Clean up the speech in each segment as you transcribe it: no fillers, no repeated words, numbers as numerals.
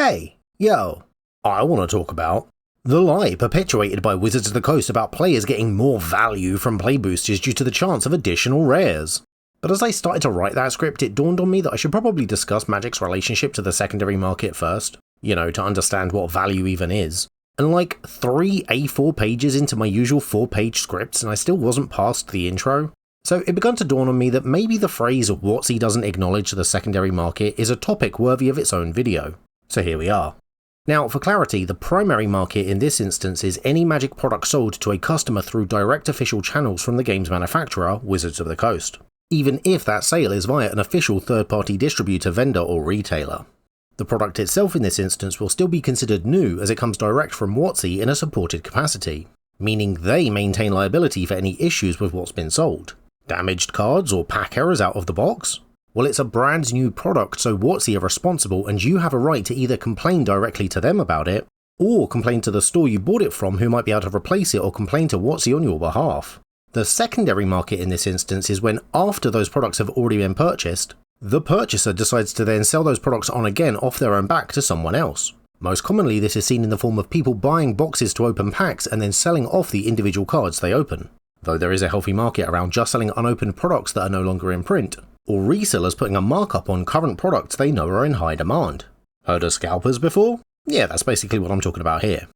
Hey, yo, I want to talk about the lie perpetuated by Wizards of the Coast about players getting more value from play boosters due to the chance of additional rares. But as I started to write that script, it dawned on me that I should probably discuss Magic's relationship to the secondary market first, to understand what value even is. And like 3 A4 pages into my usual 4-page scripts, and I still wasn't past the intro. So it began to dawn on me that maybe the phrase WotC doesn't acknowledge the secondary market is a topic worthy of its own video. So here we are. Now, for clarity, the primary market in this instance is any Magic product sold to a customer through direct official channels from the game's manufacturer, Wizards of the Coast, even if that sale is via an official third-party distributor, vendor, or retailer. The product itself in this instance will still be considered new as it comes direct from WotC in a supported capacity, meaning they maintain liability for any issues with what's been sold. Damaged cards or pack errors out of the box? Well, it's a brand new product, so WotC are responsible, and you have a right to either complain directly to them about it, or complain to the store you bought it from who might be able to replace it or complain to WotC on your behalf. The secondary market in this instance is when, after those products have already been purchased, the purchaser decides to then sell those products on again off their own back to someone else. Most commonly, this is seen in the form of people buying boxes to open packs and then selling off the individual cards they open. Though there is a healthy market around just selling unopened products that are no longer in print, or resellers putting a markup on current products they know are in high demand. Heard of scalpers before? Yeah, that's basically what I'm talking about here.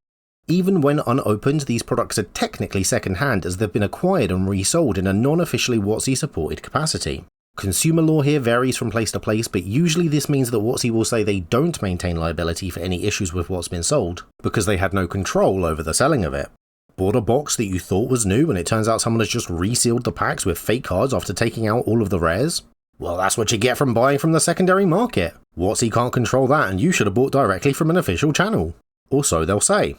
Even when unopened, these products are technically second-hand as they've been acquired and resold in a non-officially WotC supported capacity. Consumer law here varies from place to place, but usually this means that WotC will say they don't maintain liability for any issues with what's been sold, because they had no control over the selling of it. Bought a box that you thought was new and it turns out someone has just resealed the packs with fake cards after taking out all of the rares? Well, that's what you get from buying from the secondary market. WotC can't control that, and you should have bought directly from an official channel. Or so they'll say.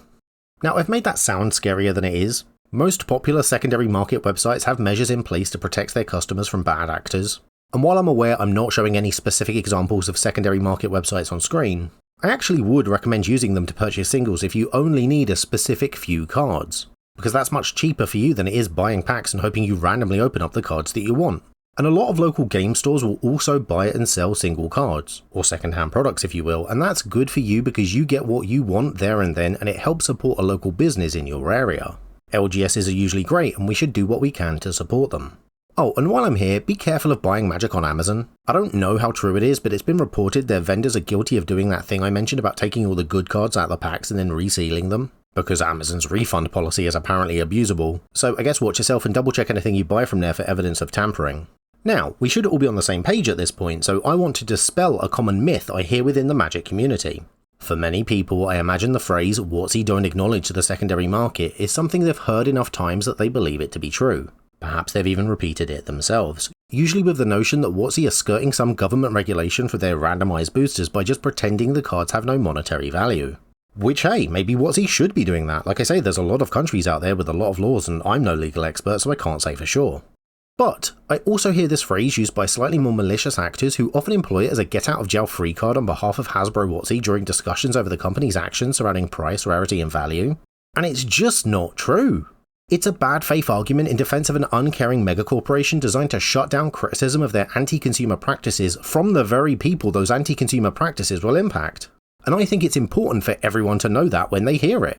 Now, I've made that sound scarier than it is. Most popular secondary market websites have measures in place to protect their customers from bad actors. And while I'm aware I'm not showing any specific examples of secondary market websites on screen, I actually would recommend using them to purchase singles if you only need a specific few cards, because that's much cheaper for you than it is buying packs and hoping you randomly open up the cards that you want. And a lot of local game stores will also buy and sell single cards, or second-hand products if you will, and that's good for you because you get what you want there and then, and it helps support a local business in your area. LGSs are usually great, and we should do what we can to support them. Oh, and while I'm here, be careful of buying Magic on Amazon. I don't know how true it is, but it's been reported their vendors are guilty of doing that thing I mentioned about taking all the good cards out of the packs and then resealing them, because Amazon's refund policy is apparently abusable, so I guess watch yourself and double check anything you buy from there for evidence of tampering. Now, we should all be on the same page at this point, so I want to dispel a common myth I hear within the Magic community. For many people, I imagine the phrase WotC don't acknowledge the secondary market is something they've heard enough times that they believe it to be true. Perhaps they've even repeated it themselves, usually with the notion that WotC are skirting some government regulation for their randomized boosters by just pretending the cards have no monetary value. Which, hey, maybe WotC should be doing that. Like I say, there's a lot of countries out there with a lot of laws and I'm no legal expert, so I can't say for sure. But I also hear this phrase used by slightly more malicious actors who often employ it as a get-out-of-jail-free card on behalf of Hasbro WotC during discussions over the company's actions surrounding price, rarity, and value. And it's just not true. It's a bad faith argument in defense of an uncaring megacorporation designed to shut down criticism of their anti-consumer practices from the very people those anti-consumer practices will impact. And I think it's important for everyone to know that when they hear it.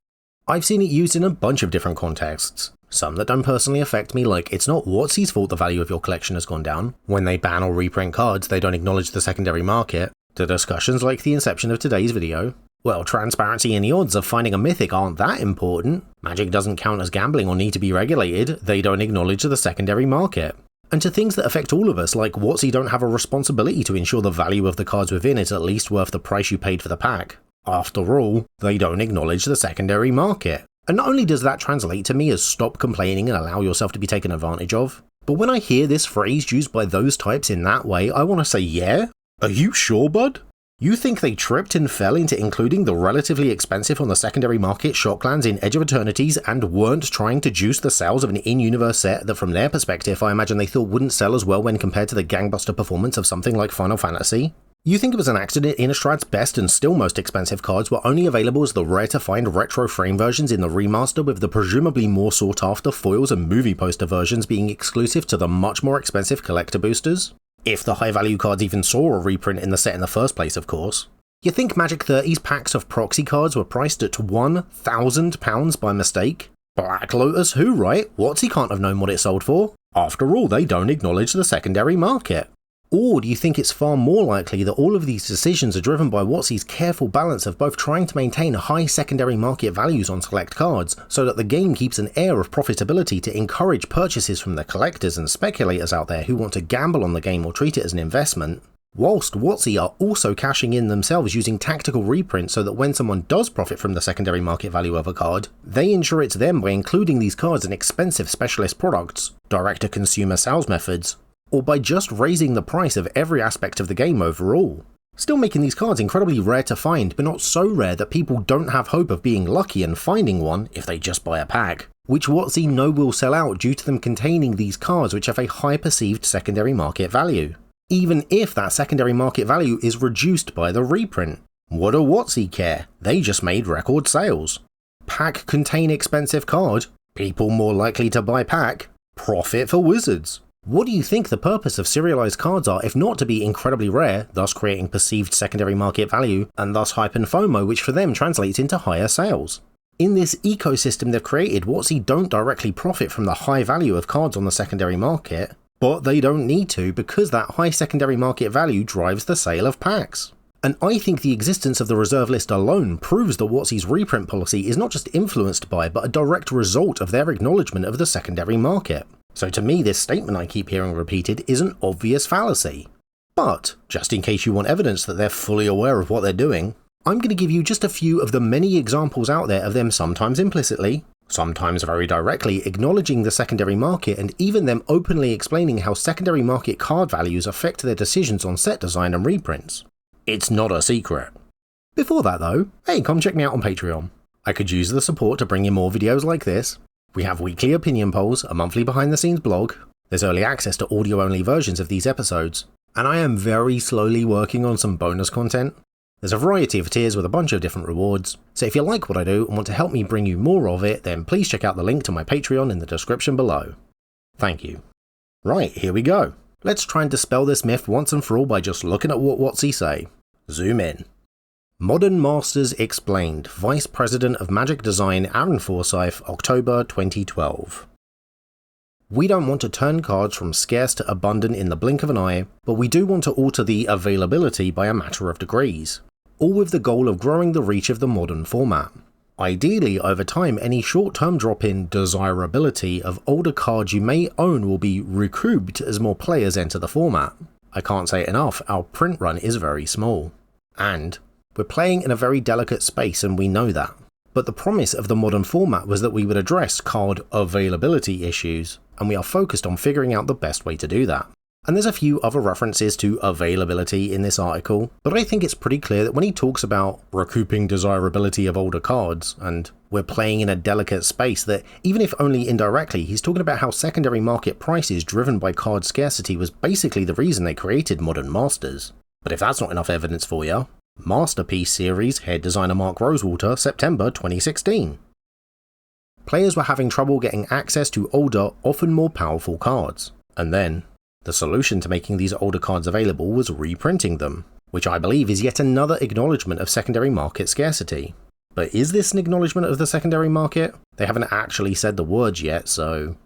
I've seen it used in a bunch of different contexts. Some that don't personally affect me, like it's not WotC's fault the value of your collection has gone down. When they ban or reprint cards, they don't acknowledge the secondary market. To discussions like the inception of today's video. Well, transparency and the odds of finding a mythic aren't that important. Magic doesn't count as gambling or need to be regulated. They don't acknowledge the secondary market. And to things that affect all of us, like WotC don't have a responsibility to ensure the value of the cards within is at least worth the price you paid for the pack. After all, they don't acknowledge the secondary market. And not only does that translate to me as stop complaining and allow yourself to be taken advantage of, but when I hear this phrase used by those types in that way, I want to say, yeah? Are you sure, bud? You think they tripped and fell into including the relatively expensive on the secondary market Shocklands in Edge of Eternities and weren't trying to juice the sales of an in-universe set that from their perspective I imagine they thought wouldn't sell as well when compared to the gangbuster performance of something like Final Fantasy? You think it was an accident Innistrad's best and still most expensive cards were only available as the rare-to-find retro frame versions in the remaster, with the presumably more sought-after foils and movie poster versions being exclusive to the much more expensive collector boosters? If the high-value cards even saw a reprint in the set in the first place, of course. You think Magic 30's packs of proxy cards were priced at £1,000 by mistake? Black Lotus who, right? WotC can't have known what it sold for. After all, they don't acknowledge the secondary market. Or do you think it's far more likely that all of these decisions are driven by WotC's careful balance of both trying to maintain high secondary market values on select cards so that the game keeps an air of profitability to encourage purchases from the collectors and speculators out there who want to gamble on the game or treat it as an investment, whilst WotC are also cashing in themselves using tactical reprints so that when someone does profit from the secondary market value of a card, they ensure it's them by including these cards in expensive specialist products, direct-to-consumer sales methods, or by just raising the price of every aspect of the game overall, still making these cards incredibly rare to find, but not so rare that people don't have hope of being lucky and finding one if they just buy a pack, which WotC know will sell out due to them containing these cards which have a high perceived secondary market value, even if that secondary market value is reduced by the reprint. What do WotC care? They just made record sales. Pack contain expensive card, people more likely to buy pack, profit for Wizards. What do you think the purpose of serialized cards are if not to be incredibly rare, thus creating perceived secondary market value, and thus hype and FOMO, which for them translates into higher sales? In this ecosystem they've created, WotC don't directly profit from the high value of cards on the secondary market, but they don't need to because that high secondary market value drives the sale of packs. And I think the existence of the reserve list alone proves that WotC's reprint policy is not just influenced by, but a direct result of their acknowledgement of the secondary market. So to me, this statement I keep hearing repeated is an obvious fallacy. But, just in case you want evidence that they're fully aware of what they're doing, I'm going to give you just a few of the many examples out there of them sometimes implicitly, sometimes very directly acknowledging the secondary market and even them openly explaining how secondary market card values affect their decisions on set design and reprints. It's not a secret. Before that though, hey, come check me out on Patreon. I could use the support to bring you more videos like this. We have weekly opinion polls, a monthly behind the scenes blog, there's early access to audio only versions of these episodes, and I am very slowly working on some bonus content. There's a variety of tiers with a bunch of different rewards, so if you like what I do and want to help me bring you more of it, then please check out the link to my Patreon in the description below. Thank you. Right, here we go. Let's try and dispel this myth once and for all by just looking at what WotC say. Zoom in. Modern Masters Explained, Vice President of Magic Design Aaron Forsyth, October 2012. We don't want to turn cards from scarce to abundant in the blink of an eye, but we do want to alter the availability by a matter of degrees, all with the goal of growing the reach of the modern format. Ideally, over time, any short-term drop in desirability of older cards you may own will be recouped as more players enter the format. I can't say it enough, our print run is very small. And we're playing in a very delicate space and we know that. But the promise of the modern format was that we would address card availability issues, and we are focused on figuring out the best way to do that. And there's a few other references to availability in this article, but I think it's pretty clear that when he talks about recouping desirability of older cards, and we're playing in a delicate space, that even if only indirectly, he's talking about how secondary market prices driven by card scarcity was basically the reason they created Modern Masters. But if that's not enough evidence for you, Masterpiece Series head designer Mark Rosewater, September 2016. Players were having trouble getting access to older, often more powerful cards, and then the solution to making these older cards available was reprinting them, which I believe is yet another acknowledgement of secondary market scarcity. But is this an acknowledgement of the secondary market? They haven't actually said the words yet, so...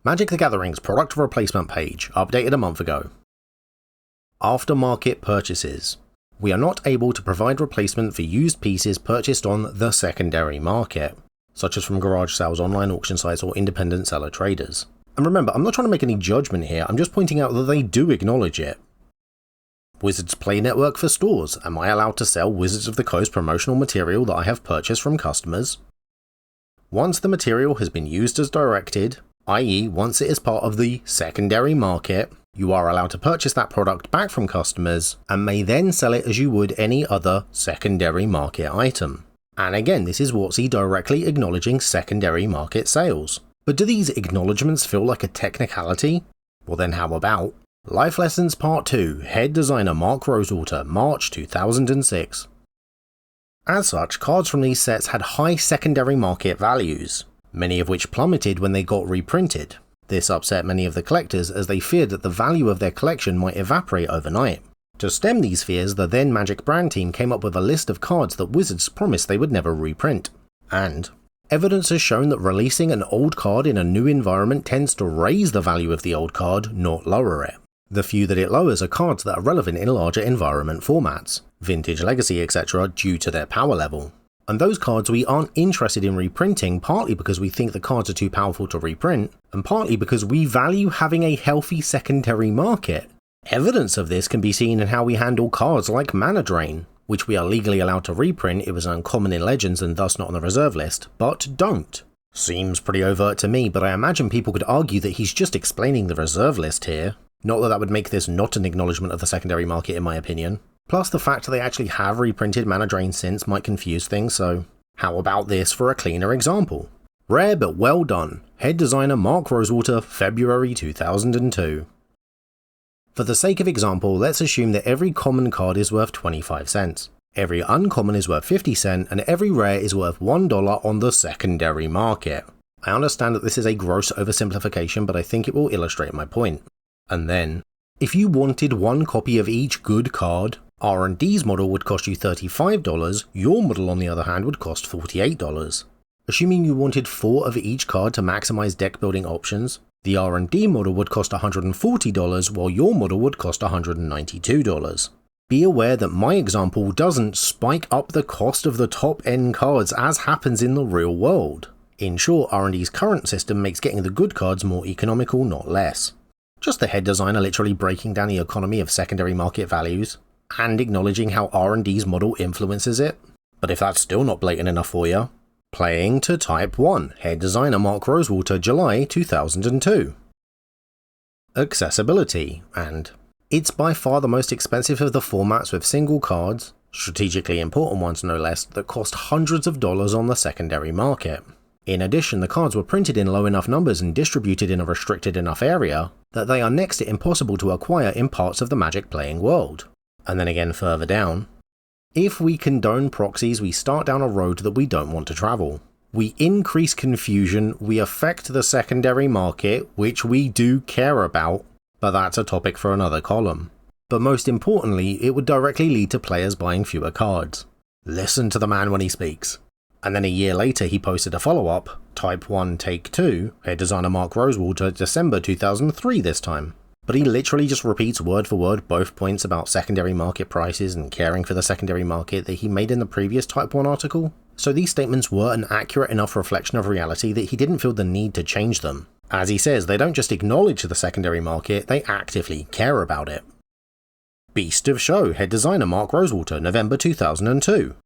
Magic the Gathering's product replacement page, updated a month ago. Aftermarket purchases. We are not able to provide replacement for used pieces purchased on the secondary market, such as from garage sales, online auction sites, or independent seller traders. And remember, I'm not trying to make any judgment here, I'm just pointing out that they do acknowledge it. Wizards Play Network for stores. Am I allowed to sell Wizards of the Coast promotional material that I have purchased from customers? Once the material has been used as directed, i.e. once it is part of the secondary market, you are allowed to purchase that product back from customers and may then sell it as you would any other secondary market item. And again, this is WotC directly acknowledging secondary market sales. But do these acknowledgements feel like a technicality? Well then how about Life Lessons Part 2, Head Designer Mark Rosewater, March 2006. As such, cards from these sets had high secondary market values, many of which plummeted when they got reprinted. This upset many of the collectors as they feared that the value of their collection might evaporate overnight. To stem these fears, the then Magic brand team came up with a list of cards that Wizards promised they would never reprint. And evidence has shown that releasing an old card in a new environment tends to raise the value of the old card, not lower it. The few that it lowers are cards that are relevant in larger environment formats, Vintage, Legacy, etc. due to their power level. And those cards we aren't interested in reprinting, partly because we think the cards are too powerful to reprint, and partly because we value having a healthy secondary market. Evidence of this can be seen in how we handle cards like Mana Drain, which we are legally allowed to reprint. It was uncommon in Legends and thus not on the reserve list, but don't. Seems pretty overt to me, but I imagine people could argue that he's just explaining the reserve list here. Not that that would make this not an acknowledgement of the secondary market in my opinion. Plus the fact that they actually have reprinted Mana Drain since might confuse things, so how about this for a cleaner example? Rare but well done. Head designer Mark Rosewater, February 2002. For the sake of example, let's assume that every common card is worth 25 cents, every uncommon is worth 50 cents, and every rare is worth $1 on the secondary market. I understand that this is a gross oversimplification, but I think it will illustrate my point. And then, if you wanted one copy of each good card, R&D's model would cost you $35, your model on the other hand would cost $48. Assuming you wanted 4 of each card to maximize deck building options, the R&D model would cost $140 while your model would cost $192. Be aware that my example doesn't spike up the cost of the top end cards as happens in the real world. In short, R&D's current system makes getting the good cards more economical, not less. Just the head designer literally breaking down the economy of secondary market values, and acknowledging how R&D's model influences it. But if that's still not blatant enough for you, playing to Type 1, head designer Mark Rosewater, July 2002. Accessibility, and it's by far the most expensive of the formats with single cards, strategically important ones no less, that cost hundreds of dollars on the secondary market. In addition, the cards were printed in low enough numbers and distributed in a restricted enough area that they are next to impossible to acquire in parts of the Magic playing world. And then again further down, if we condone proxies, we start down a road that we don't want to travel. We increase confusion, we affect the secondary market, which we do care about, but that's a topic for another column. But most importantly, it would directly lead to players buying fewer cards. Listen to the man when he speaks. And then a year later he posted a follow-up, Type 1 Take 2, head designer Mark Rosewater, December 2003 this time. But he literally just repeats word for word both points about secondary market prices and caring for the secondary market that he made in the previous Type 1 article. So these statements were an accurate enough reflection of reality that he didn't feel the need to change them. As he says, they don't just acknowledge the secondary market, they actively care about it. Beast of Show, head designer Mark Rosewater, November 2002.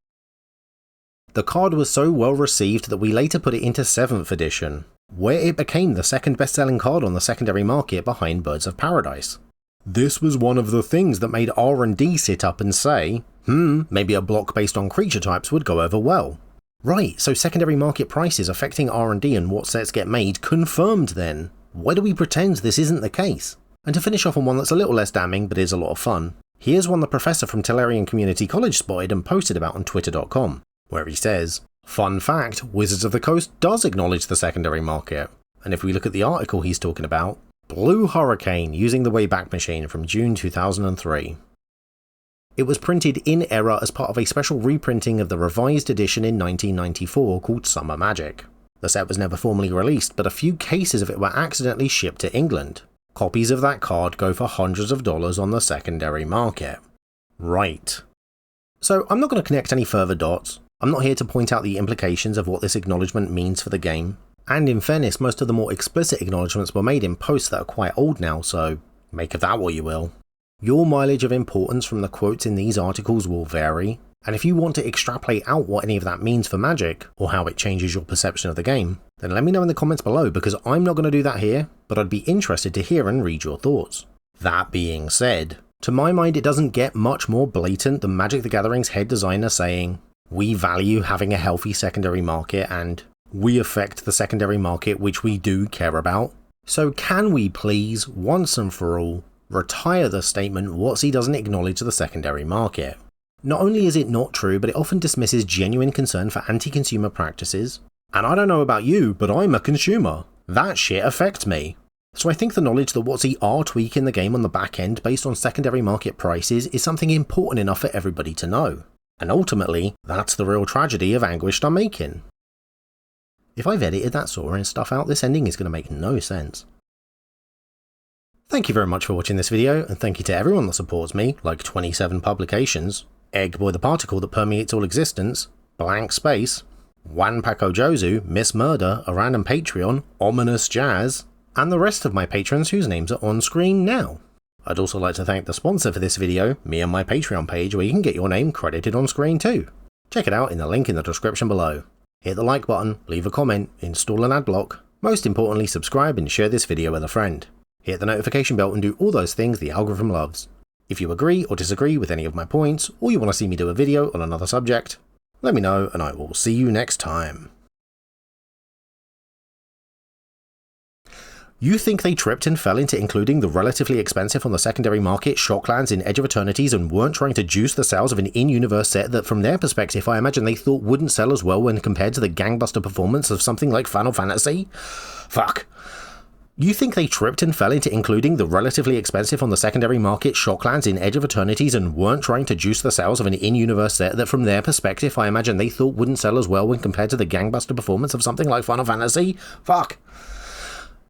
The card was so well received that we later put it into 7th edition, where it became the second best-selling card on the secondary market behind Birds of Paradise. This was one of the things that made R&D sit up and say, maybe a block based on creature types would go over well. Right, so secondary market prices affecting R&D and what sets get made confirmed then. Why do we pretend this isn't the case? And to finish off on one that's a little less damning but is a lot of fun, here's one the professor from Tellurian Community College spotted and posted about on twitter.com, where he says, fun fact, Wizards of the Coast does acknowledge the secondary market, and if we look at the article he's talking about, Blue Hurricane using the Wayback Machine from June 2003. It was printed in error as part of a special reprinting of the revised edition in 1994 called Summer Magic. The set was never formally released, but a few cases of it were accidentally shipped to England. Copies of that card go for hundreds of dollars on the secondary market. Right. So I'm not going to connect any further dots. I'm not here to point out the implications of what this acknowledgement means for the game, and in fairness, most of the more explicit acknowledgements were made in posts that are quite old now, so make of that what you will. Your mileage of importance from the quotes in these articles will vary, and if you want to extrapolate out what any of that means for Magic, or how it changes your perception of the game, then let me know in the comments below, because I'm not going to do that here, but I'd be interested to hear and read your thoughts. That being said, to my mind it doesn't get much more blatant than Magic the Gathering's head designer saying, we value having a healthy secondary market and we affect the secondary market which we do care about. So can we please, once and for all, retire the statement WotC doesn't acknowledge the secondary market? Not only is it not true, but it often dismisses genuine concern for anti-consumer practices. And I don't know about you, but I'm a consumer. That shit affects me. So I think the knowledge that WotC are tweaking the game on the back end based on secondary market prices is something important enough for everybody to know. And ultimately, that's the real tragedy of Anguished I'm making. If I've edited that soaring stuff out, this ending is going to make no sense. Thank you very much for watching this video, and thank you to everyone that supports me, like 27 publications, Eggboy the Particle that permeates all existence, Blank Space, Wanpako Jozu, Miss Murder, a random Patreon, Ominous Jazz, and the rest of my patrons whose names are on screen now. I'd also like to thank the sponsor for this video, me and my Patreon page, where you can get your name credited on screen too. Check it out in the link in the description below. Hit the like button, leave a comment, install an ad block, most importantly subscribe and share this video with a friend. Hit the notification bell and do all those things the algorithm loves. If you agree or disagree with any of my points, or you want to see me do a video on another subject, let me know and I will see you next time. You think they tripped and fell into including the relatively expensive on the secondary market Shocklands in Edge of Eternities and weren't trying to juice the sales of an in-universe set that from their perspective I imagine they thought wouldn't sell as well when compared to the gangbuster performance of something like Final Fantasy? Fuck. You think they tripped and fell into including the relatively expensive on the secondary market Shocklands in Edge of Eternities and weren't trying to juice the sales of an in-universe set that from their perspective I imagine they thought wouldn't sell as well when compared to the gangbuster performance of something like Final Fantasy? Fuck.